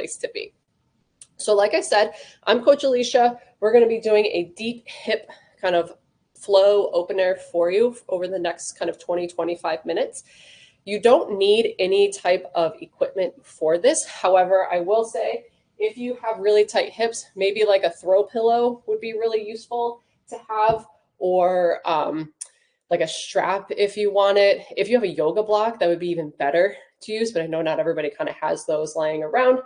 place to be. So like I said, I'm Coach Alicia. We're going to be doing a deep hip kind of flow opener for you over the next kind of 20-25 minutes. You don't need any type of equipment for this. However, I will say if you have really tight hips, maybe like a throw pillow would be really useful to have, or like a strap if you want it. If you have a yoga block, that would be even better to use, but I know not everybody kind of has those lying around.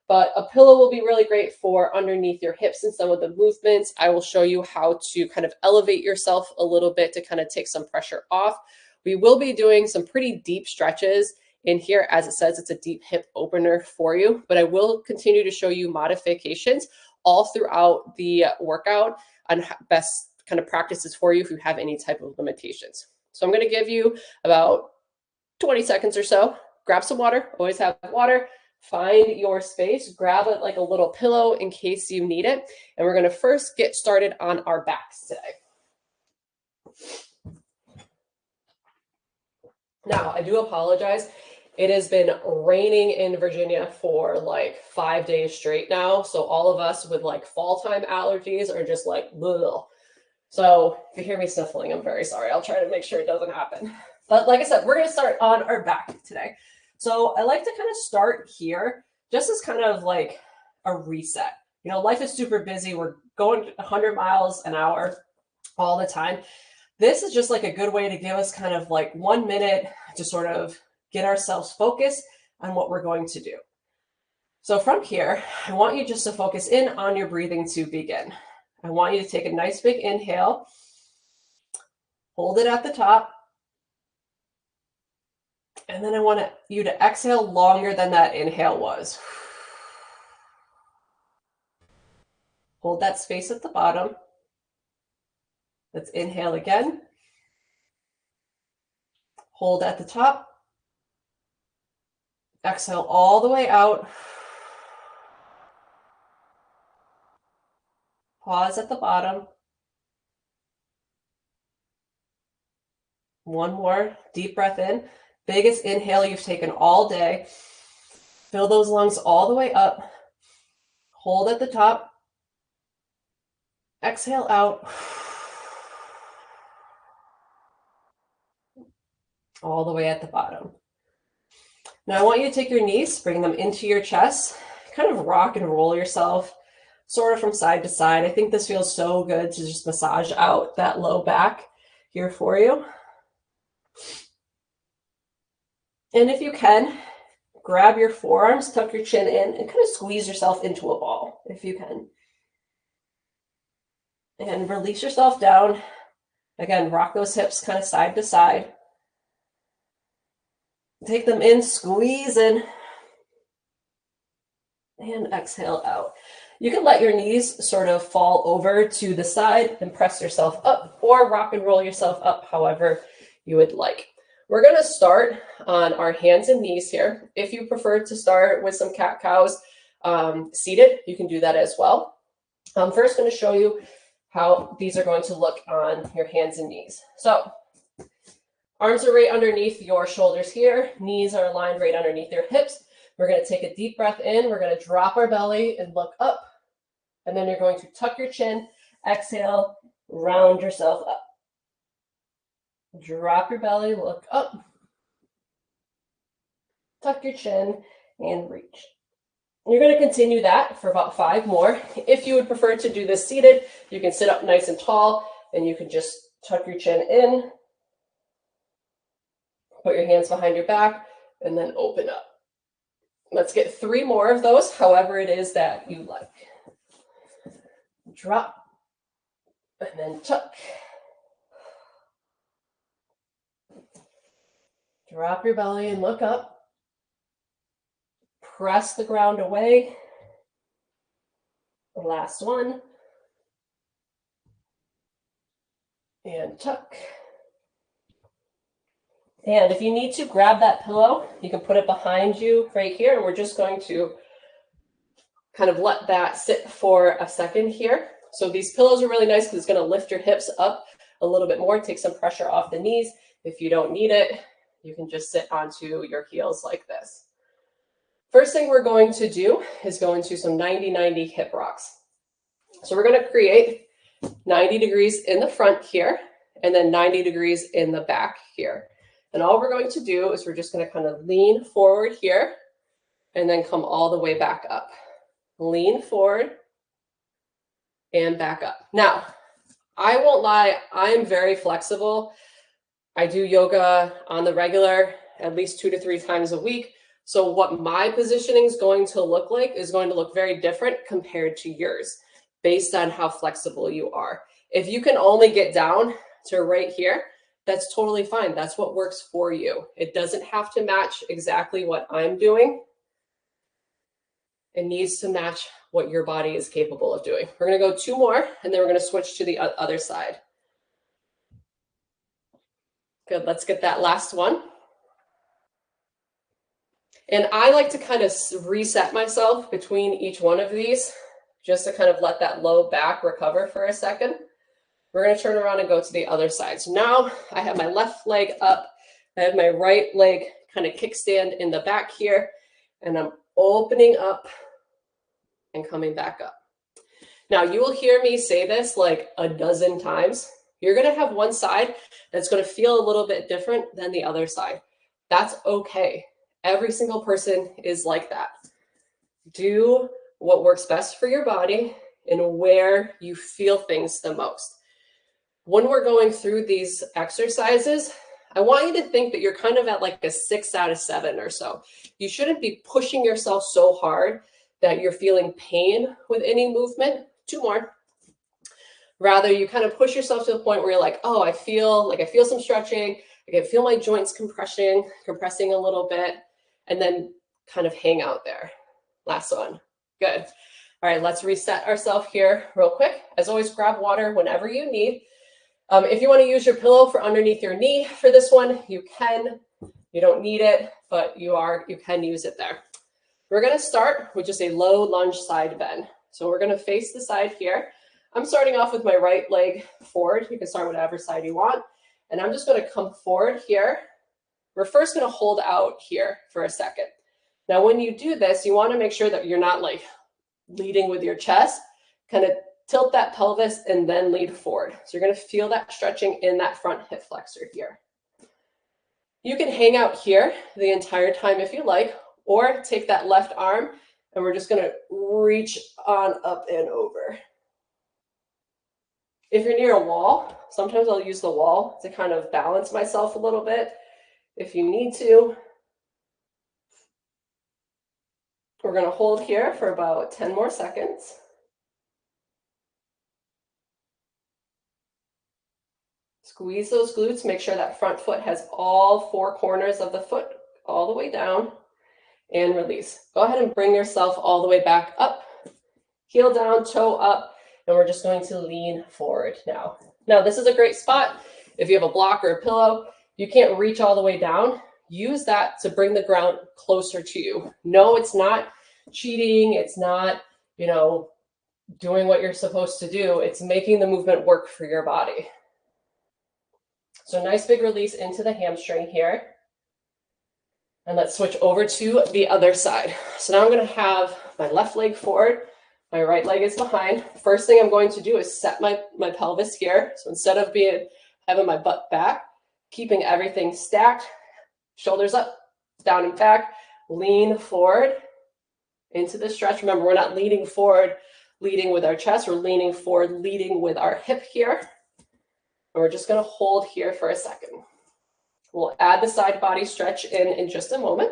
But a pillow will be really great for underneath your hips and some of the movements. I will show you how to kind of elevate yourself a little bit to kind of take some pressure off. We will be doing some pretty deep stretches in here. As it says, it's a deep hip opener for you, but I will continue to show you modifications all throughout the workout on best kind of practices for you if you have any type of limitations. So I'm going to give you about 20 seconds or so. Grab some water, always have water. Find your space, grab it like a little pillow in case you need it. And we're going to first get started on our backs today. Now, I do apologize. It has been raining in Virginia for like 5 days straight now. So all of us with like fall time allergies are just like, ugh. So if you hear me sniffling, I'm very sorry. I'll try to make sure it doesn't happen. But like I said, we're going to start on our back today. So I like to kind of start here just as kind of like a reset. You know, life is super busy. We're going 100 miles an hour all the time. This is just like a good way to give us kind of like 1 minute to sort of get ourselves focused on what we're going to do. So from here, I want you just to focus in on your breathing to begin. I want you to take a nice big inhale, hold it at the top, and then I want you to exhale longer than that inhale was. Hold that space at the bottom. Let's inhale again. Hold at the top. Exhale all the way out. Pause at the bottom. One more deep breath in. Biggest inhale you've taken all day. Fill those lungs all the way up. Hold at the top. Exhale out. All the way at the bottom. Now I want you to take your knees, bring them into your chest, kind of rock and roll yourself sort of from side to side. I think this feels so good to just massage out that low back here for you. And if you can, grab your forearms, tuck your chin in, and kind of squeeze yourself into a ball if you can. And release yourself down. Again, rock those hips kind of side to side. Take them in, squeeze in, and exhale out. You can let your knees sort of fall over to the side and press yourself up, or rock and roll yourself up however you would like. We're going to start on our hands and knees here. If you prefer to start with some cat-cows seated, you can do that as well. I'm first going to show you how these are going to look on your hands and knees. So arms are right underneath your shoulders here. Knees are aligned right underneath your hips. We're going to take a deep breath in. We're going to drop our belly and look up. And then you're going to tuck your chin, exhale, round yourself up. Drop your belly, look up. Tuck your chin and reach. You're going to continue that for about 5 more. If you would prefer to do this seated, you can sit up nice and tall and you can just tuck your chin in, put your hands behind your back, and then open up. Let's get 3 more of those, however it is that you like. Drop, and then tuck. Drop your belly and look up. Press the ground away. Last one. And tuck. And if you need to, grab that pillow. You can put it behind you right here. And we're just going to kind of let that sit for a second here. So these pillows are really nice because it's going to lift your hips up a little bit more, take some pressure off the knees. If you don't need it, you can just sit onto your heels like this. First thing we're going to do is go into some 90-90 hip rocks. So we're going to create 90 degrees in the front here, and then 90 degrees in the back here. And all we're going to do is we're just going to kind of lean forward here and then come all the way back up. Lean forward and back up. Now, I won't lie, I am very flexible. I do yoga on the regular at least 2 to 3 times a week. So what my positioning is going to look like is going to look very different compared to yours based on how flexible you are. If you can only get down to right here, that's totally fine. That's what works for you. It doesn't have to match exactly what I'm doing. It needs to match what your body is capable of doing. We're going to go 2 more, and then we're going to switch to the other side. Good, let's get that last one. And I like to kind of reset myself between each one of these, just to kind of let that low back recover for a second. We're going to turn around and go to the other side. So now I have my left leg up. I have my right leg kind of kickstand in the back here, and I'm opening up and coming back up. Now you will hear me say this like a dozen times. You're going to have one side that's going to feel a little bit different than the other side. That's okay. Every single person is like that. Do what works best for your body and where you feel things the most. When we're going through these exercises, I want you to think that you're kind of at like a 6 out of 7 or so. You shouldn't be pushing yourself so hard that you're feeling pain with any movement. 2 more. Rather, you kind of push yourself to the point where you're like, oh, I feel some stretching. I can feel my joints compressing a little bit, and then kind of hang out there. Last one. Good. All right, let's reset ourselves here real quick. As always, grab water whenever you need. If you want to use your pillow for underneath your knee for this one, you can. You don't need it, but you can use it there. We're going to start with just a low lunge side bend. So we're going to face the side here. I'm starting off with my right leg forward. You can start whatever side you want. And I'm just going to come forward here. We're first going to hold out here for a second. Now, when you do this, you want to make sure that you're not like leading with your chest. Kind of tilt that pelvis and then lead forward. So you're going to feel that stretching in that front hip flexor here. You can hang out here the entire time if you like, or take that left arm and we're just going to reach on up and over. If you're near a wall, sometimes I'll use the wall to kind of balance myself a little bit if you need to. We're going to hold here for about 10 more seconds. Squeeze those glutes. Make sure that front foot has all 4 corners of the foot all the way down, and release. Go ahead and bring yourself all the way back up. Heel down, toe up, and we're just going to lean forward now. Now, this is a great spot. If you have a block or a pillow, you can't reach all the way down. Use that to bring the ground closer to you. No, it's not cheating. It's not, doing what you're supposed to do. It's making the movement work for your body. So nice big release into the hamstring here. And let's switch over to the other side. So now I'm going to have my left leg forward. My right leg is behind. First thing I'm going to do is set my pelvis here. So instead of having my butt back, keeping everything stacked, shoulders up, down and back, lean forward into the stretch. Remember, we're not leaning forward, leading with our chest. We're leaning forward, leading with our hip here. And we're just going to hold here for a second. We'll add the side body stretch in just a moment.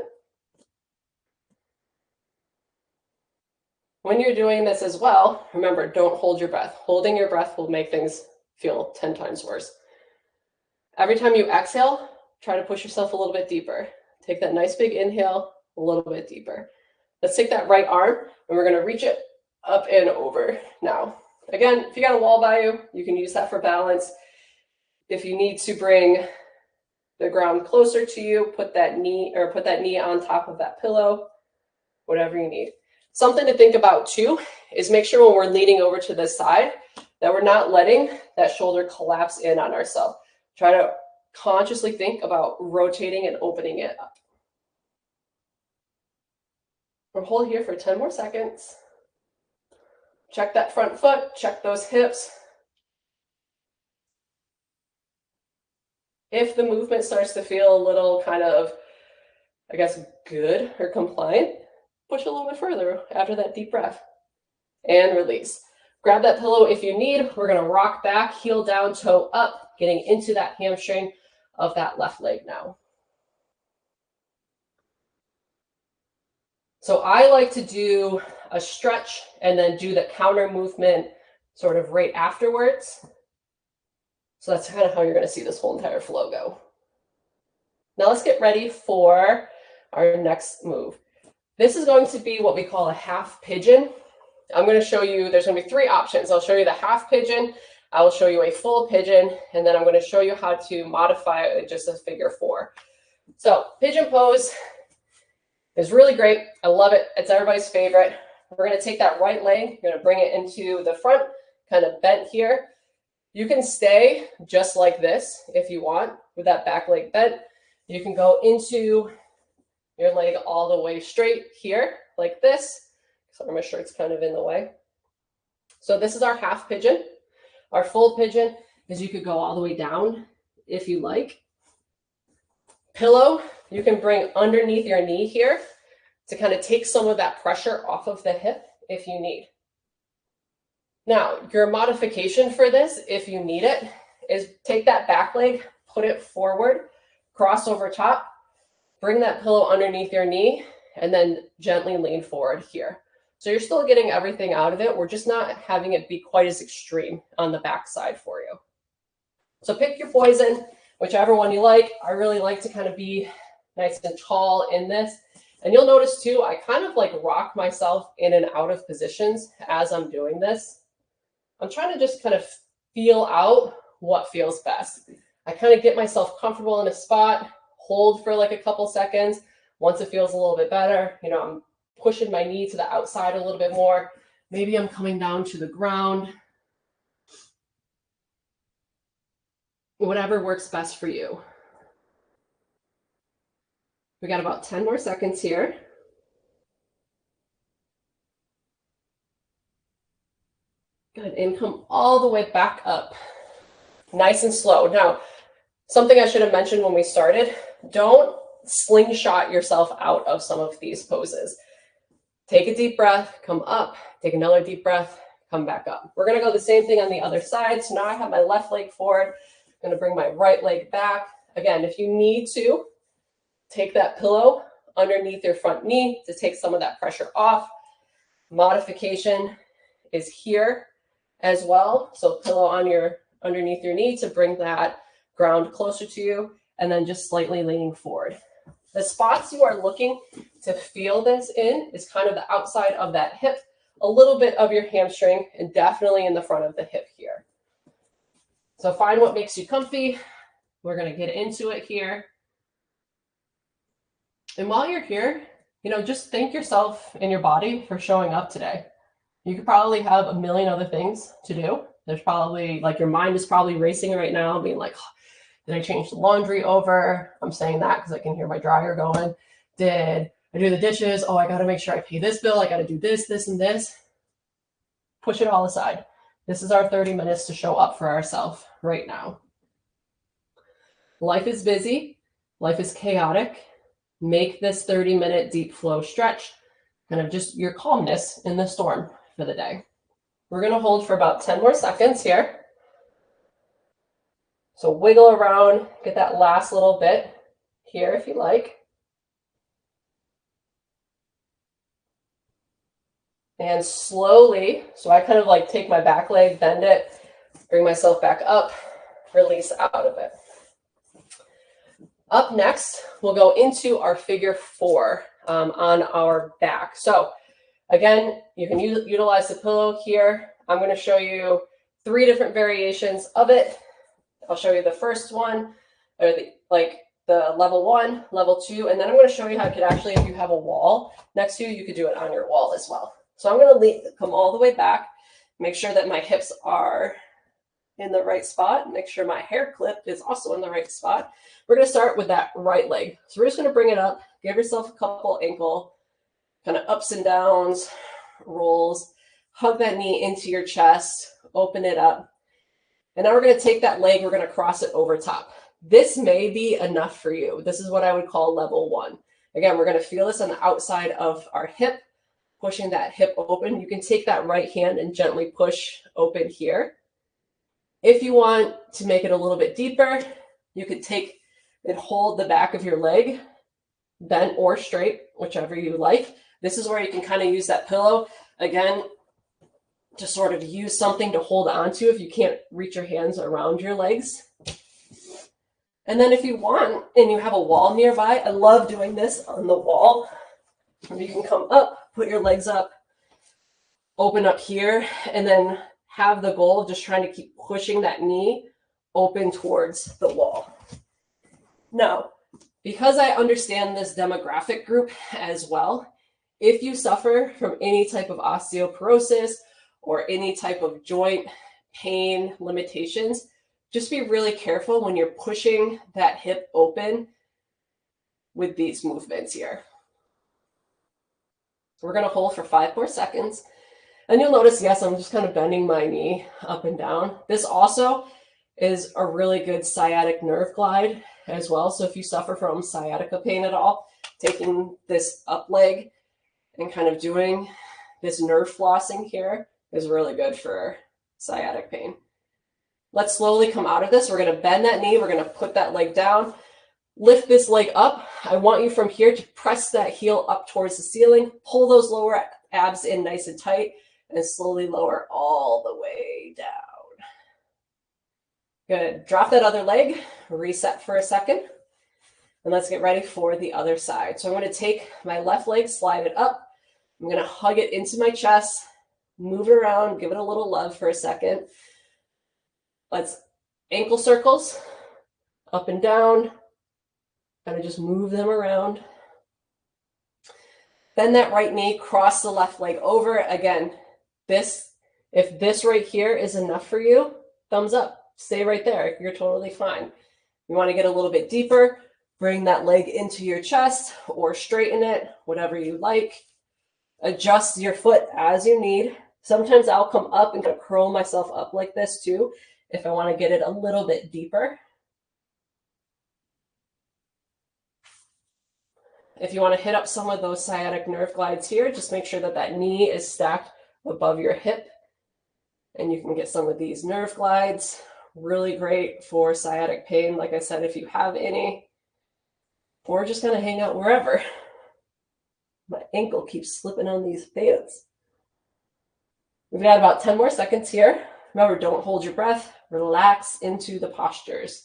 When you're doing this as well, remember, don't hold your breath. Holding your breath will make things feel 10 times worse. Every time you exhale, try to push yourself a little bit deeper. Take that nice big inhale, a little bit deeper. Let's take that right arm, and we're going to reach it up and over now. Again, if you got a wall by you, you can use that for balance. If you need to bring the ground closer to you, put that knee on top of that pillow, whatever you need. Something to think about too is make sure when we're leaning over to this side that we're not letting that shoulder collapse in on ourselves. Try to consciously think about rotating and opening it up. We'll hold here for 10 more seconds. Check that front foot, check those hips. If the movement starts to feel a little kind of, I guess, good or compliant, push a little bit further after that deep breath. And release. Grab that pillow if you need. We're going to rock back, heel down, toe up, getting into that hamstring of that left leg now. So I like to do a stretch and then do the counter movement sort of right afterwards. So that's kind of how you're going to see this whole entire flow go. Now let's get ready for our next move. This is going to be what we call a half pigeon. I'm going to show you, there's going to be 3 options. I'll show you the half pigeon, I will show you a full pigeon, and then I'm going to show you how to modify it just a figure 4. So pigeon pose is really great. I love it. It's everybody's favorite. We're going to take that right leg, you're going to bring it into the front, kind of bent here. You can stay just like this if you want, with that back leg bent. You can go into your leg all the way straight here, like this. Sorry, my shirt's kind of in the way. So this is our half pigeon. Our full pigeon is you could go all the way down if you like. Pillow, you can bring underneath your knee here to kind of take some of that pressure off of the hip if you need. Now, your modification for this, if you need it, is take that back leg, put it forward, cross over top, bring that pillow underneath your knee, and then gently lean forward here. So you're still getting everything out of it. We're just not having it be quite as extreme on the back side for you. So pick your poison, whichever one you like. I really like to kind of be nice and tall in this. And you'll notice too, I kind of like rock myself in and out of positions as I'm doing this. I'm trying to just kind of feel out what feels best. I kind of get myself comfortable in a spot, hold for like a couple seconds. Once it feels a little bit better, you know, I'm pushing my knee to the outside a little bit more. Maybe I'm coming down to the ground. Whatever works best for you. We got about 10 more seconds here. Good, and come all the way back up. Nice and slow. Now, something I should have mentioned when we started, don't slingshot yourself out of some of these poses. Take a deep breath, come up, take another deep breath, come back up. We're going to go the same thing on the other side. So now I have my left leg forward. I'm going to bring my right leg back. Again, if you need to, take that pillow underneath your front knee to take some of that pressure off. Modification is here as well. So pillow on underneath your knee to bring that ground closer to you, and then just slightly leaning forward. The spots you are looking to feel this in is kind of the outside of that hip, a little bit of your hamstring, and definitely in the front of the hip here. So find what makes you comfy. We're going to get into it here. And while you're here, you know, just thank yourself and your body for showing up today. You could probably have a million other things to do. There's probably, like, your mind is probably racing right now, being like, oh, did I change the laundry over? I'm saying that because I can hear my dryer going. Did I do the dishes? Oh, I got to make sure I pay this bill. I got to do this, this, and this. Push it all aside. This is our 30 minutes to show up for ourselves right now. Life is busy. Life is chaotic. Make this 30-minute deep flow stretch kind of just your calmness in the storm for the day. We're going to hold for about 10 more seconds here. So wiggle around, get that last little bit here if you like. And slowly, so I kind of like take my back leg, bend it, bring myself back up, release out of it. Up next, we'll go into our figure 4 on our back. So again, you can utilize the pillow here. I'm going to show you 3 different variations of it. I'll show you the first one, or the level 1, level 2, and then I'm going to show you how you could actually, if you have a wall next to you, you could do it on your wall as well. So I'm going to come all the way back, make sure that my hips are in the right spot, make sure my hair clip is also in the right spot. We're going to start with that right leg. So we're just going to bring it up, give yourself a couple ankle kind of ups and downs, rolls. Hug that knee into your chest, open it up. And now we're going to take that leg, we're going to cross it over top. This may be enough for you. This is what I would call level 1. Again, we're going to feel this on the outside of our hip, pushing that hip open. You can take that right hand and gently push open here. If you want to make it a little bit deeper, you could take and hold the back of your leg, bent or straight, whichever you like. This is where you can kind of use that pillow. Again, to sort of use something to hold on to if you can't reach your hands around your legs. And then if you want, and you have a wall nearby, I love doing this on the wall. You can come up, put your legs up, open up here, and then have the goal of just trying to keep pushing that knee open towards the wall. Now, because I understand this demographic group as well, if you suffer from any type of osteoporosis or any type of joint pain limitations, just be really careful when you're pushing that hip open with these movements here. We're going to hold for 5 more seconds. And you'll notice, yes, I'm just kind of bending my knee up and down. This also is a really good sciatic nerve glide as well. So if you suffer from sciatica pain at all, taking this up leg and kind of doing this nerve flossing here is really good for sciatic pain. Let's slowly come out of this. We're going to bend that knee. We're going to put that leg down. Lift this leg up. I want you from here to press that heel up towards the ceiling. Pull those lower abs in nice and tight and slowly lower all the way down. Good. Drop that other leg. Reset for a second. And let's get ready for the other side. So I'm going to take my left leg, slide it up. I'm going to hug it into my chest, move it around, give it a little love for a second. Let's ankle circles, up and down, kind of just move them around. Bend that right knee, cross the left leg over. Again, if this right here is enough for you, thumbs up, stay right there. You're totally fine. You want to get a little bit deeper, bring that leg into your chest or straighten it, whatever you like. Adjust your foot as you need. Sometimes I'll come up and kind of curl myself up like this too, if I want to get it a little bit deeper. If you want to hit up some of those sciatic nerve glides here, just make sure that that knee is stacked above your hip. And you can get some of these nerve glides. Really great for sciatic pain, like I said, if you have any. Or just kind of hang out wherever. My ankle keeps slipping on these pants. We've got about 10 more seconds here. Remember, don't hold your breath. Relax into the postures.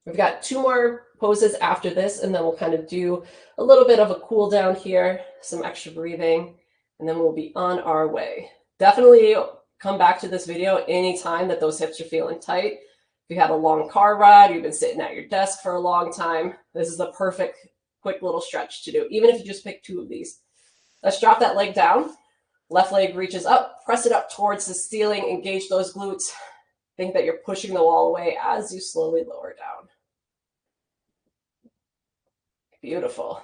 We've got 2 more poses after this, and then we'll kind of do a little bit of a cool down here, some extra breathing, and then we'll be on our way. Definitely come back to this video anytime that those hips are feeling tight. If you had a long car ride, you've been sitting at your desk for a long time, this is the perfect quick little stretch to do, even if you just pick 2 of these. Let's drop that leg down. Left leg reaches up, press it up towards the ceiling, engage those glutes. Think that you're pushing the wall away as you slowly lower down. Beautiful.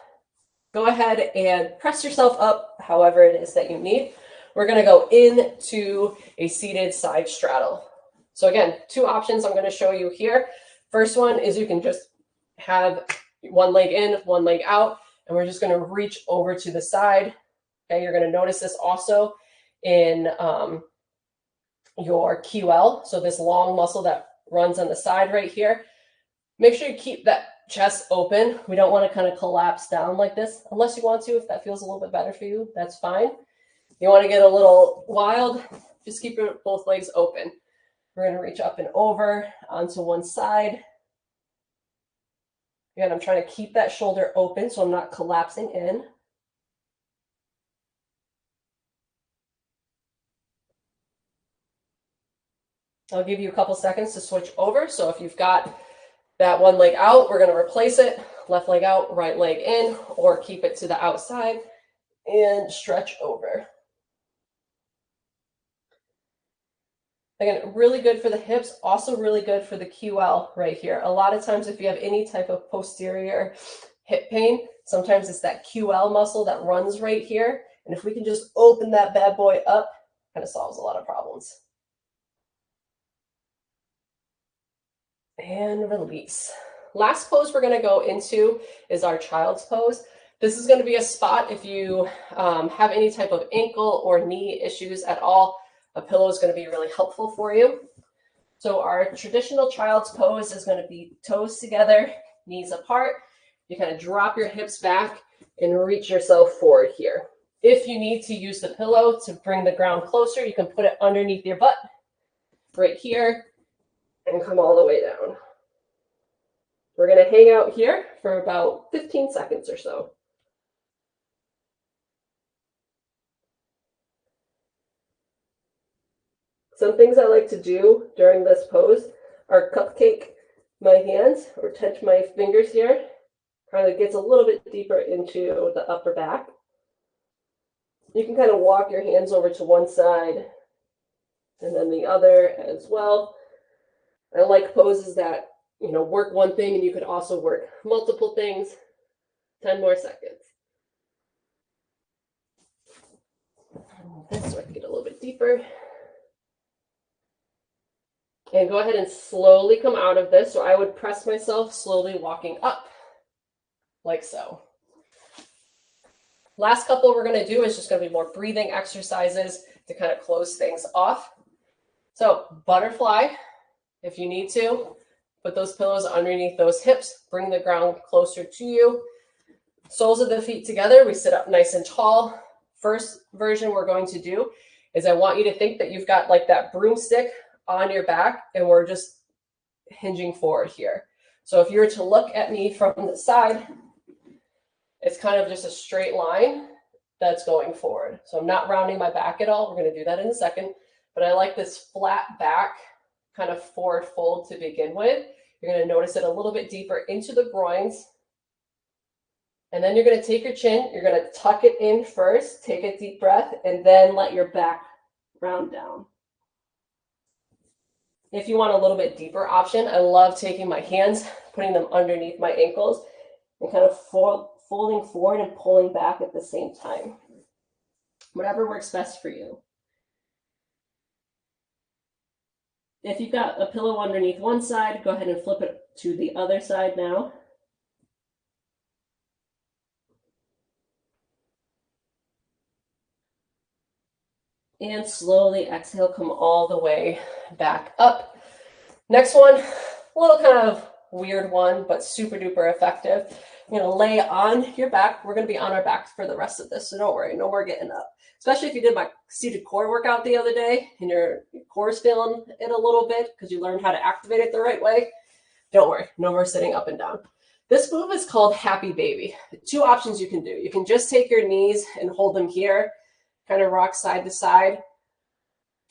Go ahead and press yourself up however it is that you need. We're going to go into a seated side straddle. So again, 2 options I'm going to show you here. First one is you can just have one leg in, one leg out, and we're just going to reach over to the side. Okay, you're going to notice this also in your QL. So this long muscle that runs on the side right here. Make sure you keep that chest open. We don't want to kind of collapse down like this, unless you want to. If that feels a little bit better for you, that's fine. You want to get a little wild, just keep both legs open. We're going to reach up and over onto one side. Again, I'm trying to keep that shoulder open so I'm not collapsing in. I'll give you a couple seconds to switch over. So if you've got that one leg out, we're going to replace it. Left leg out, right leg in, or keep it to the outside and stretch over. Again, really good for the hips, also really good for the QL right here. A lot of times if you have any type of posterior hip pain, sometimes it's that QL muscle that runs right here. And if we can just open that bad boy up, kind of solves a lot of problems. And release. Last pose we're going to go into is our child's pose. This is going to be a spot if you have any type of ankle or knee issues at all. A pillow is going to be really helpful for you. So our traditional child's pose is going to be toes together, knees apart. You kind of drop your hips back and reach yourself forward here. If you need to use the pillow to bring the ground closer, you can put it underneath your butt right here and come all the way down. We're going to hang out here for about 15 seconds or so. Some things I like to do during this pose are cupcake my hands or touch my fingers here. Kind of gets a little bit deeper into the upper back. You can kind of walk your hands over to one side and then the other as well. I like poses that, work one thing and you could also work multiple things. 10 more seconds. This so I can get a little bit deeper. And go ahead and slowly come out of this. So I would press myself, slowly walking up, like so. Last couple we're going to do is just going to be more breathing exercises to kind of close things off. So butterfly, if you need to, put those pillows underneath those hips, bring the ground closer to you. Soles of the feet together, we sit up nice and tall. First version we're going to do is I want you to think that you've got like that broomstick on your back and we're just hinging forward here. So if you were to look at me from the side, it's kind of just a straight line that's going forward. So I'm not rounding my back at all. We're going to do that in a second, but I like this flat back kind of forward fold to begin with. You're going to notice it a little bit deeper into the groins. And then you're going to take your chin, you're going to tuck it in first, take a deep breath, and then let your back round down. If you want a little bit deeper option, I love taking my hands, putting them underneath my ankles, and kind of folding forward and pulling back at the same time. Whatever works best for you. If you've got a pillow underneath one side, go ahead and flip it to the other side now. And slowly exhale, come all the way back up. Next one, a little kind of weird one, but super duper effective. You're going to lay on your back. We're going to be on our back for the rest of this, so don't worry, no more getting up. Especially if you did my seated core workout the other day and your core is feeling it a little bit because you learned how to activate it the right way. Don't worry, no more sitting up and down. This move is called Happy Baby. Two options you can do. You can just take your knees and hold them here, kind of rock side to side.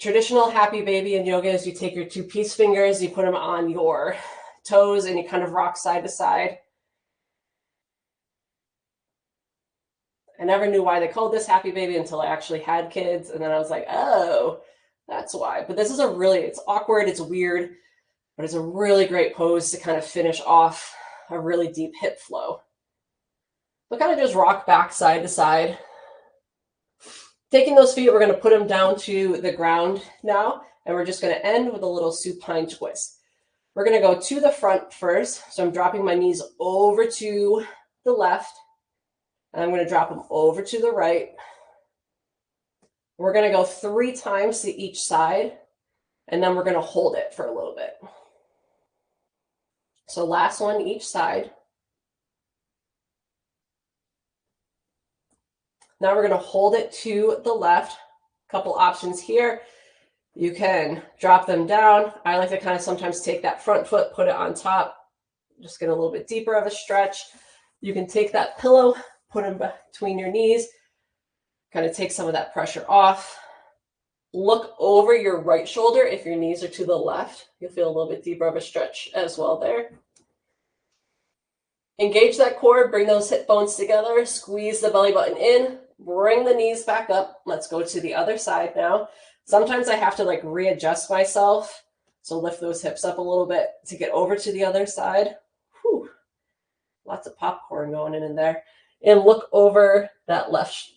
Traditional Happy Baby in yoga is you take your two peace fingers, you put them on your toes, and you kind of rock side to side. I never knew why they called this Happy Baby until I actually had kids, and then I was like, oh, that's why. But this is it's awkward, it's weird, but it's a really great pose to kind of finish off a really deep hip flow. So kind of just rock back side to side. Taking those feet, we're going to put them down to the ground now, and we're just going to end with a little supine twist. We're going to go to the front first. So I'm dropping my knees over to the left, and I'm going to drop them over to the right. We're going to go 3 times to each side, and then we're going to hold it for a little bit. So last one each side. Now we're going to hold it to the left. Couple options here. You can drop them down. I like to kind of sometimes take that front foot, put it on top, just get a little bit deeper of a stretch. You can take that pillow, put it between your knees, kind of take some of that pressure off. Look over your right shoulder if your knees are to the left. You'll feel a little bit deeper of a stretch as well there. Engage that core, bring those hip bones together, squeeze the belly button in, bring the knees back up. Let's go to the other side now. Sometimes I have to like readjust myself. So lift those hips up a little bit to get over to the other side. Whew. Lots of popcorn going in there. And look over that left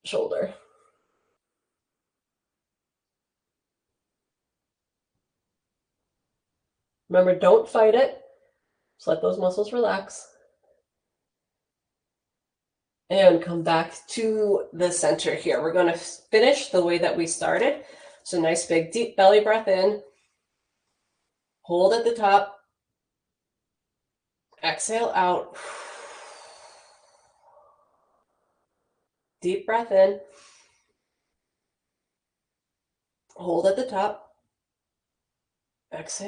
shoulder. Remember, don't fight it. Just let those muscles relax. And come back to the center here. We're going to finish the way that we started. So nice big deep belly breath in. Hold at the top. Exhale out. Deep breath in. Hold at the top. Exhale.